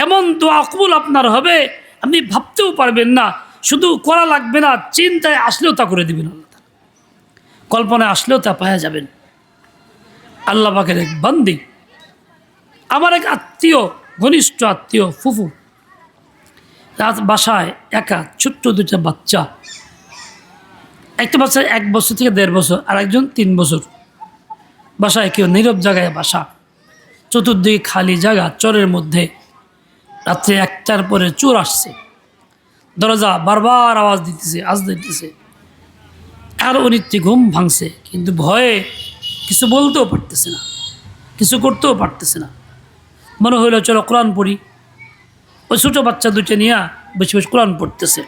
এমন দোয়া কবুল আপনার হবে আপনি ভাবতেও পারবেন না। শুধু করা লাগবে না, চিন্তায় আসলেও তা করে দিবেন আল্লাহ, কল্পনায় আসলেও তা পাওয়া যাবেন। আল্লাহ পাকের এক বান্দি, আমার এক আত্মীয়, ঘনিষ্ঠ আত্মীয়, ফুফু, রাত বাসায় একা, ছোট্ট দুটা বাচ্চা। একটা বাচ্চা 1 বছর থেকে 1.5 বছর, আর একজন 3 বছর। বাসায় কেউ, নীরব জায়গায় বাসা, চতুর্দিকে খালি জায়গা, চরের মধ্যে। রাত্রে 1টার পরে চোর আসছে, দরজা বারবার আওয়াজ দিতেছে। আর অনিত্য ঘুম ভাঙছে, কিন্তু ভয়ে কিছু বলতেও পারতেছে না, কিছু করতেও পারতেছে না। মনে হইল চলো কোরআন পড়ি। ওই ছোটো বাচ্চা দুটো নিয়ে বেশি বেশি কোরআন পড়তেছে,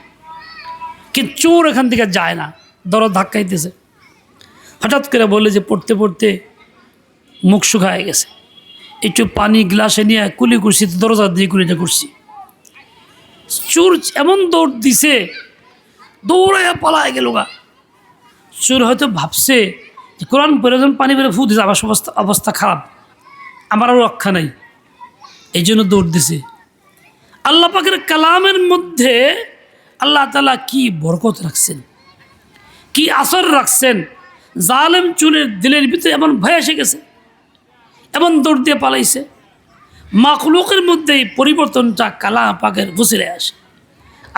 কিন্তু চোর এখান থেকে যায় না, দরজা ধাক্কাইতেছে। হঠাৎ করে বললে যে পড়তে পড়তে মুখ শুকায় গেছে, একটু পানি গ্লাসে নিয়ে কুলি করছি, দরজা দিয়ে কুলিটা করছি। চোর এমন দৌড় দিছে, দৌড়াইয়া পালায় গেল গা। চোর হয়তো ভাবছে যে কোরআন পড়ে যখন পানি বেড়ে ফু দিছে, আমার অবস্থা খারাপ, আমার আর রক্ষা নাই, এই জন্য দৌড় দিছে। আল্লাহ পাকের কালামের মধ্যে আল্লাহ তাআলা কি বরকত রাখছেন, কি আসর রাখছেন। জালেম চোরের দিলের ভিতরে এমন ভয় এসে গেছে, এমন দৌড় দিয়ে পালাইছে। মাখলুকের মধ্যেই পরিবর্তনটা কালাম পাকের গুছরে আসে।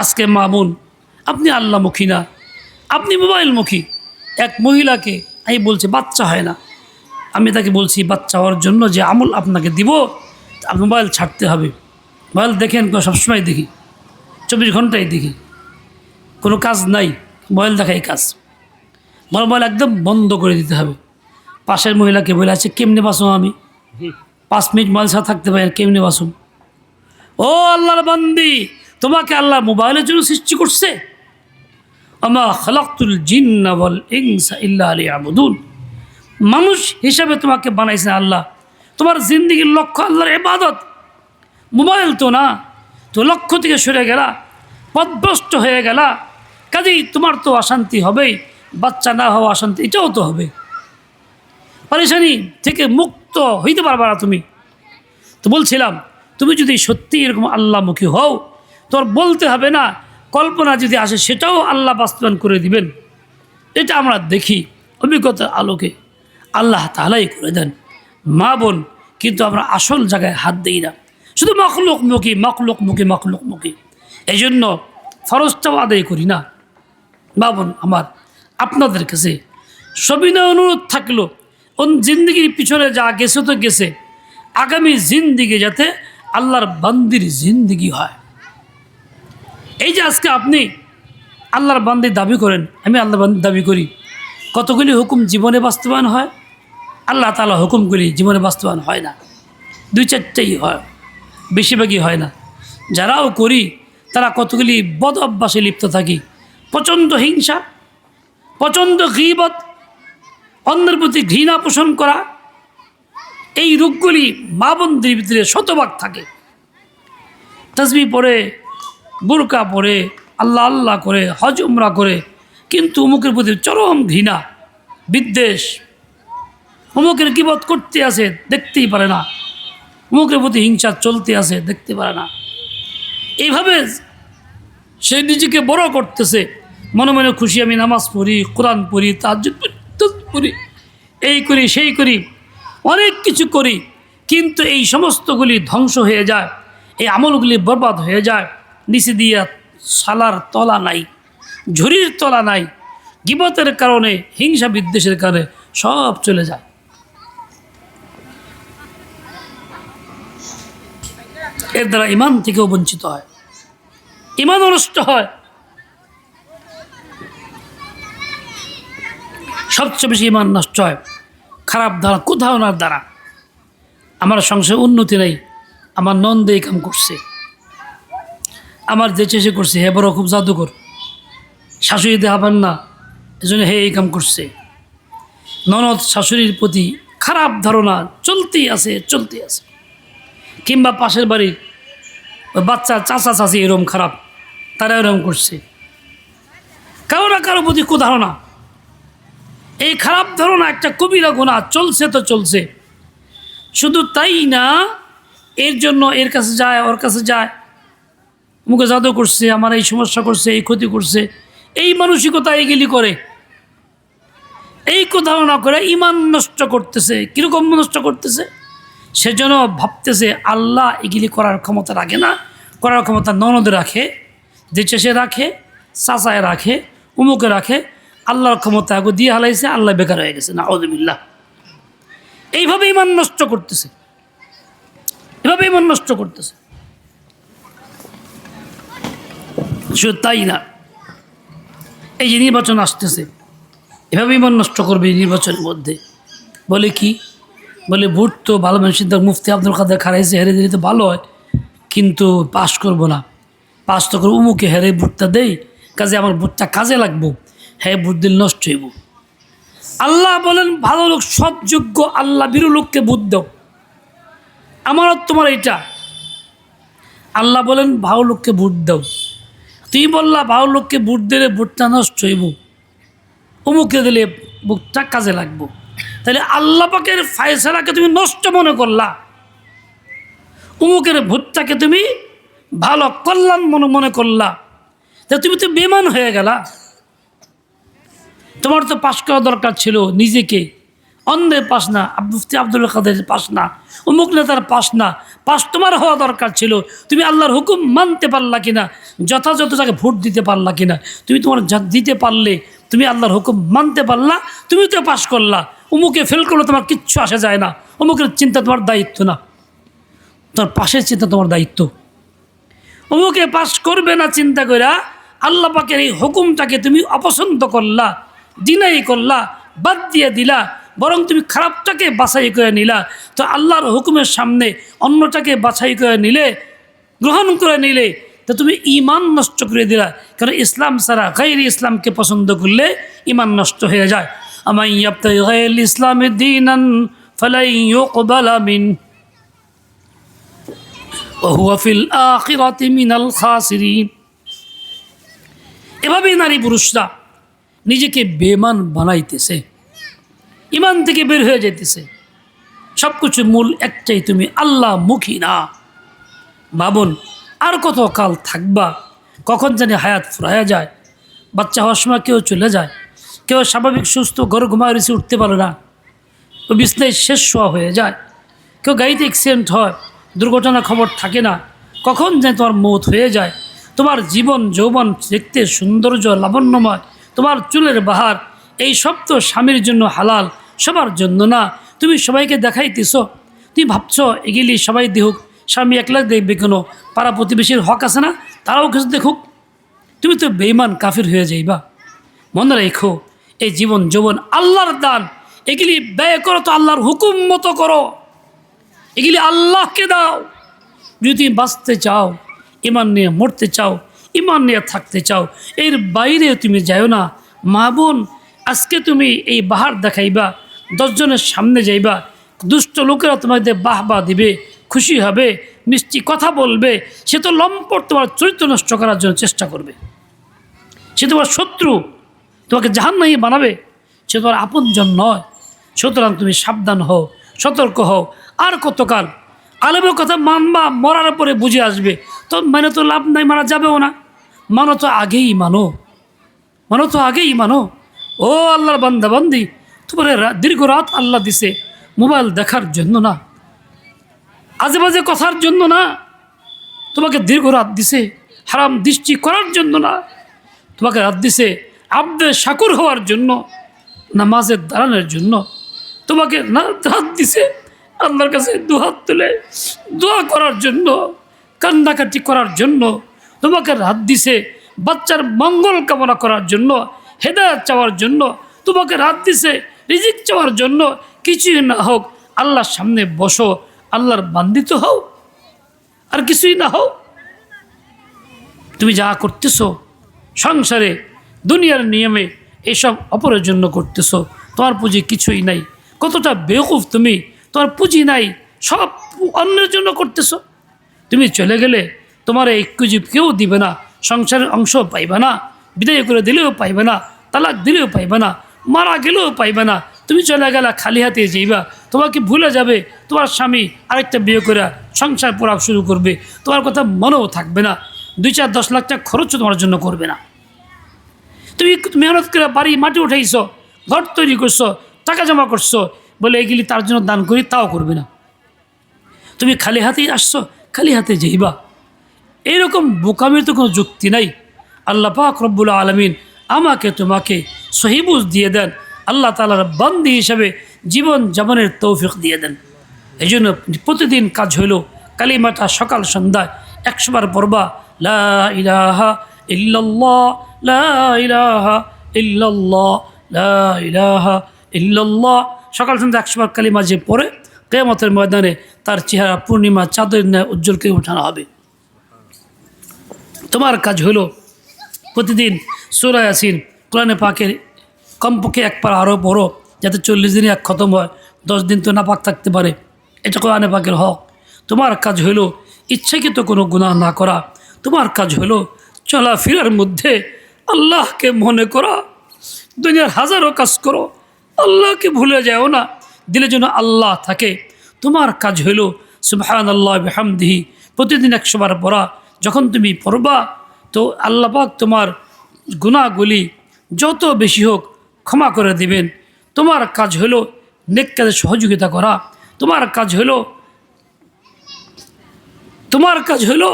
আজকে মা বোন, আপনি আল্লাহমুখী না, আপনি মোবাইলমুখী। এক মহিলাকে আমি বলছি বাচ্চা হয় না, আমি তাকে বলছি বাচ্চা হওয়ার জন্য যে আমল আপনাকে দিব, আপনি মোবাইল ছাড়তে হবে। মোবাইল দেখেন, সবসময় দেখি, 24 ঘন্টাই দেখি, কোনো কাজ নাই, মোবাইল দেখাই কাজ। মোবাইল একদম বন্ধ করে দিতে হবে। পাশের মহিলাকে বলে আছে, কেমনে বাঁচুম আমি, 5 মিনিট মোবাইল ছাড়া থাকতে পারি, কেমনে বাঁচুম? ও আল্লাহর বান্দি, তোমাকে আল্লাহ মোবাইলের জন্য সৃষ্টি করছে। আমা খালাকতুল জিন্না ওয়াল ইনসা ইল্লা লিয়াবুদুন, মানুষ হিসাবে তোমাকে বানাইছে আল্লাহ। তোমার জিন্দেগির লক্ষ্য আল্লাহর ইবাদত, মোবাইল তো না। তো লক্ষ্য থেকে সরে গেলা, পথভ্রষ্ট হয়ে গেলা, কাজেই তোমার তো অশান্তি হবেই, বাচ্চা না হওয়া অশান্তি, এটাও তো হবে। পরেশানি থেকে মুক্ত হইতে পারবা না তুমি। তো বলছিলাম, তুমি যদি সত্যি এরকম আল্লাহমুখী হও, তোর বলতে হবে না, কল্পনা যদি আসে সেটাও আল্লাহ বাস্তবায়ন করে দিবেন। এটা আমরা দেখি অভিজ্ঞতার আলোকে, আল্লাহ তাআলাই করে দেন। মা বোন, কিন্তু আমরা আসল জায়গায় হাত দিই না, শুধু মখলুকমুখী। এই জন্য ফরজটাও আদায় করি না। মা বোন আমার, আপনাদের কাছে সবিনয় অনুরোধ থাকলো, জিন্দিগির পিছনে যা গেছে তো গেছে, আগামী জিন্দিগি যাতে আল্লাহর বান্দির জিন্দিগি হয়। এই যে আজকে আপনি আল্লাহর বান্দি দাবি করেন, আমি আল্লাহর বান্দি দাবি করি, কতগুলি হুকুম জীবনে বাস্তবায়ন হয়? আল্লাহ তাআলা হুকুমগুলি জীবনে বাস্তবায়ন হয় না, 2-4টাই হয়, বেশিরভাগই হয় না। যারাও করি তারা কতগুলি বদ অভ্যাসে লিপ্ত থাকি, প্রচণ্ড হিংসা, প্রচণ্ড গীবত, অন্যের প্রতি ঘৃণা পোষণ করা, এই রোগগুলি মা বোনদের ভিতরে শতভাগ থাকে। তাসবিহ পড়ে, বোরকা পরে, আল্লাহ আল্লাহ করে, হজ উমরা করে, কিন্তু অমুকের প্রতি চরম ঘৃণা, বিদ্বেষ, অমুকের গীবত করতে আসে, দেখতেই পারে না, অমুকের প্রতি হিংসা চলতে আসে, দেখতে পারে না। এইভাবে সে নিজেকে বড় করতেছে, মনে মনে খুশি, আমি নামাজ পড়ি, কোরআন পড়ি, তাহাজ্জুদ পড়ি, এই করি সেই করি, অনেক কিছু করি, কিন্তু এই সমস্তগুলি ধ্বংস হয়ে যায়, এই আমলগুলি বরবাদ হয়ে যায়। নিচে দিয়া সালার তলা নাই, ঝুড়ির তলা নাই, গীবতের কারণে, হিংসা বিদ্বেষের কারণে সব চলে যায়। এর দ্বারা ইমান থেকেও বঞ্চিত হয়, ইমানও নষ্ট হয়। সবচেয়ে বেশি ইমান নষ্ট হয় খারাপ দ্বারা, কোথাও না দ্বারা। আমার সংসারে উন্নতি নেই, আমার নন্দে এই কাম করছে, আমার যে চেষে করছে, হে বড় খুব জাদুকর, শাশুড়ি দেখাবেন না, এজন্য হে এই কাম করছে। ননদ শাশুড়ির প্রতি খারাপ ধারণা চলতেই আছে। কিংবা পাশের বাড়ির ওই বাচ্চা চাচা চাচি এরম খারাপ, তারা এরম করছে, কারো না কারো প্রতি কুধারণা। এই খারাপ ধারণা একটা কবিরা গুনাহ, চলছে তো চলছে। শুধু তাই না, এর জন্য এর কাছে যায়, ওর কাছে যায়, মুখে জাদু করছে, আমার এই সমস্যা করছে, এই ক্ষতি করছে, এই মানসিকতা এইগুলি করে, এই ধারণা করে ইমান নষ্ট করতেছে। কীরকম নষ্ট করতেছে? সেজন্য ভাবতেছে আল্লাহ এগুলি করার ক্ষমতা রাখে না, করার ক্ষমতা ননদে রাখে, যে চেষে রাখে, চাচায় রাখে, উমুকে রাখে, আল্লাহর ক্ষমতা আগে দিয়ে হালাইছে, আল্লাহ বেকার হয়ে গেছে। নাউযুবিল্লাহ। এইভাবে ইমান নষ্ট করতেছে, এভাবে ইমান নষ্ট করতেছে। শুধু তাই না, এই যে নির্বাচন আসতেছে, এভাবে ইমান নষ্ট করবে নির্বাচনের মধ্যে। বলে কি? বলে ভোট তো ভালো মানুষের, মুফতি আব্দুল কাদের খারাইছে, হেরে দিলে তো ভালো হয়, কিন্তু পাশ করব না, পাশ তো করবো উমুকে, হেরে ভোটটা দেই, কাজে আমার ভোটটা কাজে লাগবো, হ্যাঁ ভোট দিলে নষ্ট হইব। আল্লাহ বলেন ভালো লোক, সৎযোগ্য আল্লাহ বিরু লোককে ভোট দাও। আমারও তোমার এটা, আল্লাহ বলেন ভালো লোককে ভোট দাও। তুমি বললা ভালো লোককে ভোট দিলে ভোটটা নষ্ট হইব, অমুকে দিলে ভোটটা কাজে লাগবো। তাহলে আল্লাহ পাকের ফায়সালাকে তুমি নষ্ট মনে করলা, অমুকের ভোটটাকে তুমি ভালো কল্যাণ মনে করলা, তা তুমি তো বেমান হয়ে গেলা। তোমার তো পাশ করা দরকার ছিল নিজেকে, অন্ধের পাস না, মুফতি আব্দুল কাদের পাস না, অমুক নেতার পাস না, পাস তোমার হওয়া দরকার ছিল। তুমি আল্লাহর হুকুম মানতে পারলা কিনা, যথাযথ জায়গায় ভোট দিতে পারলা কিনা, তুমি তোমার দিতে পারলে, তুমি আল্লাহর হুকুম মানতে পারলা, তুমি তো পাস করলা। অমুকে ফেল করলে তোমার কিচ্ছু আসে যায় না, অমুকের চিন্তা তোমার দায়িত্ব না, তোমার পাশের চিন্তা তোমার দায়িত্ব। অমুকে পাস করবে না চিন্তা করা আল্লাহ পাকের এই হুকুমটাকে তুমি অপছন্দ করলা, ডিনাই করলা, বাদ দিয়ে দিলা, বরং তুমি খারাপটাকে বাছাই করে নিলা। তো আল্লাহর হুকুমের সামনে অন্যটাকে বাছাই করে নিলে, গ্রহণ করে নিলে, তো তুমি ইমান নষ্ট করে দিলা। কারণ ইসলাম ছাড়া গায়রি ইসলামকে পছন্দ করলে ইমান নষ্ট হয়ে যায়। আমান ইয়াবতাগি গায়রাল ইসলামি দীনান ফালান ইউকবালা মিনহু ওয়া হুয়া ফিল আখিরাতি মিনাল খাসিরিন। এভাবেই নারী পুরুষরা নিজেকে বেঈমান বানাইতেছে, ইমান থেকে বের হয়ে যাইতেছে। সব কিছু মূল একটাই, তুমি আল্লাহ মুখী না। ভাবুন আর কত কাল থাকবা, কখন জানি হায়াত ফুরাইয়া যায়। বাচ্চা হওয়ার সময় কেউ চলে যায়, কেউ স্বাভাবিক সুস্থ ঘর ঘুমায় রয়েছে, উঠতে পারে না, বিছনায় শেষ শোয়া হয়ে যায়, কেউ গাড়িতে অ্যাক্সিডেন্ট হয়, দুর্ঘটনা খবর থাকে না, কখন জানি তোমার মৌত হয়ে যায়। তোমার জীবন যৌবন দেখতে সৌন্দর্য লাবণ্যময়, তোমার চুলের বাহার, এই সব তো স্বামীর জন্য হালাল, সবার জন্য না। তুমি সবাইকে দেখাইতেছ, তুমি ভাবছ এগুলি সবাই দেখুক, স্বামী একলা দেখবে কেন, পাড়া প্রতিবেশীর হক আছে না, তারাও কিছু দেখুক। তুমি তো বেঈমান কাফির হয়ে যাইবা। মনে রেখো এই জীবন যৌবন আল্লাহর দান, এগুলি ব্যয় করো তো আল্লাহর হুকুম মতো করো, এগুলি আল্লাহকে দাও। যদি তুমি বাঁচতে চাও, ইমান নিয়ে মরতে চাও, ইমান নিয়ে থাকতে চাও, এর বাইরে তুমি যাও না। মা বোন, আজকে তুমি এই বাহার দেখাইবা, 10 জনের সামনে যাইবা, দুষ্ট লোকেরা তোমাদের বাহবা দিবে, খুশি হবে, মিষ্টি কথা বলবে, সে তো লম্পট তোমার চরিত্র নষ্ট করার জন্য চেষ্টা করবে, সে তোমার শত্রু, তোমাকে জাহান্নামী বানাবে, সে তোমার আপনজন নয়। সুতরাং তুমি সাবধান হও, সতর্ক হও। আর কতকাল আলেমের কথা মানবা, মরার পরে বুঝে আসবে, তো মানে তো লাভ নাই, মারা যাবেও না। মানো তো আগেই মানো, মানো তো আগেই মানো। ও আল্লাহর বান্দা বান্দি, তোমার দীর্ঘ রাত আল্লাহ দিছে মোবাইল দেখার জন্য না, আজে বাজে কথার জন্য না, তোমাকে দীর্ঘ রাত দিছে হারাম দৃষ্টি করার জন্য না, তোমাকে রাত দিছে আব্দে শাকুর হওয়ার জন্য, নামাজের দাঁড়ানোর জন্য। তোমাকে না রাত দিছে আল্লাহর কাছে দুহাত তুলে দোয়া করার জন্য, কান্নাকাটি করার জন্য। তোমাকে রাত দিছে বাচ্চার মঙ্গল কামনা করার জন্য, হেদায়েত চাওয়ার জন্য। তোমাকে রাত দিছে রিজিক চাওয়ার জন্য। কিছুই না হোক আল্লাহর সামনে বসো, আল্লাহর বান্দিত হও, আর কিছুই না হও। তুমি যা করতেছো সংসারে দুনিয়ার নিয়মে, এসব অপরের জন্য করতেছো, তোমার পুঁজি কিছুই নাই। কতটা বেওকুফ তুমি, তোমার পুঁজি নাই, সব অন্যের জন্য করতেছো। তুমি চলে গেলে তোমার এই কুজিব কেউ দিবে না, সংসারের অংশ পাইবে না, বিদায় করে দিলেও পাইবে না, তালাক দিলেও পাইবে না, মারা গেলেও পাইবে না। তুমি চলে গেলা খালি হাতে যাইবা, তোমাকে ভুলে যাবে, তোমার স্বামী আরেকটা বিয়ে করে সংসার পড়া শুরু করবে, তোমার কথা মনেও থাকবে না, 2-4-10 লাখ টাকা খরচও তোমার জন্য করবে না। তুমি মেহনত করে বাড়ি মাটি উঠাইছো, ঘর তৈরি করছো, টাকা জমা করছো, বলে এগুলি তার জন্য দান করি, তাও করবে না। তুমি খালি হাতেই আসছো, খালি হাতে যাইবা। এইরকম বোকামির তো কোনো যুক্তি নাই। আল্লাহ পাক রব্বুল আলামিন আমাকে তোমাকে সহিবুজ দিয়ে দেন, আল্লাহ তাআলার বান্দি হিসাবে জীবন যাপনের তৌফিক দিয়ে দেন। এই জন্য প্রতিদিন কাজ হইল কালিমাটা সকাল সন্ধ্যায় 100 বার পড়বা, লা ইলাহা ইল্লাল্লাহ, লা ইলাহা ইল্লাল্লাহ, লা ইলাহা ইল্লাল্লাহ। সকাল সন্ধ্যা 100 বার কালিমা যে পড়ে, কিয়ামতের ময়দানে তার চেহারা পূর্ণিমা চাঁদের ন্যায় উজ্জ্বল করে ওঠানো হবে। তোমার কাজ হলো প্রতিদিন সূরা ইয়াসিন কোরআনে পাকের কমপক্ষে 1 পারা আরও পড়ো, যাতে 40 দিনে এক খতম হয়, 10 দিন তো নাপাক থাকতে পারে, এটা কোরআনে পাকের হক। তোমার কাজ হলো ইচ্ছাকৃত কোনো গুনাহ না করা। তোমার কাজ হলো চলাফেরার মধ্যে আল্লাহকে মনে করা। দুনিয়ার হাজারো কাজ করো, আল্লাহকে ভুলে যাও না, দিলে যেন আল্লাহ থাকে। তোমার কাজ হলো সুবহানাল্লাহ বিহামদিহি প্রতিদিন 100 বার পড়া। যখন তুমি পড়বা তো আল্লাহ পাক তোমার গুনাহগুলি যত বেশি হোক ক্ষমা করে দিবেন। তোমার কাজ হলো নেক কাজে সহযোগিতা করা। তোমার কাজ হলো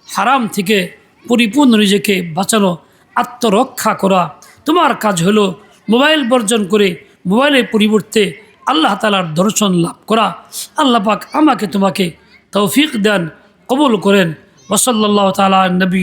হারাম থেকে পরিপূর্ণ নিজেকে বাঁচানো, আত্মরক্ষা করা। তোমার কাজ হলো মোবাইল বর্জন করে মোবাইলের পরিবর্তে আল্লাহ তাআলার দর্শন লাভ করা। আল্লাহ পাক আমাকে তোমাকে তৌফিক দেন, কবুল করেন। ওয়া সাল্লাল্লাহু তাআলা আলা নবী।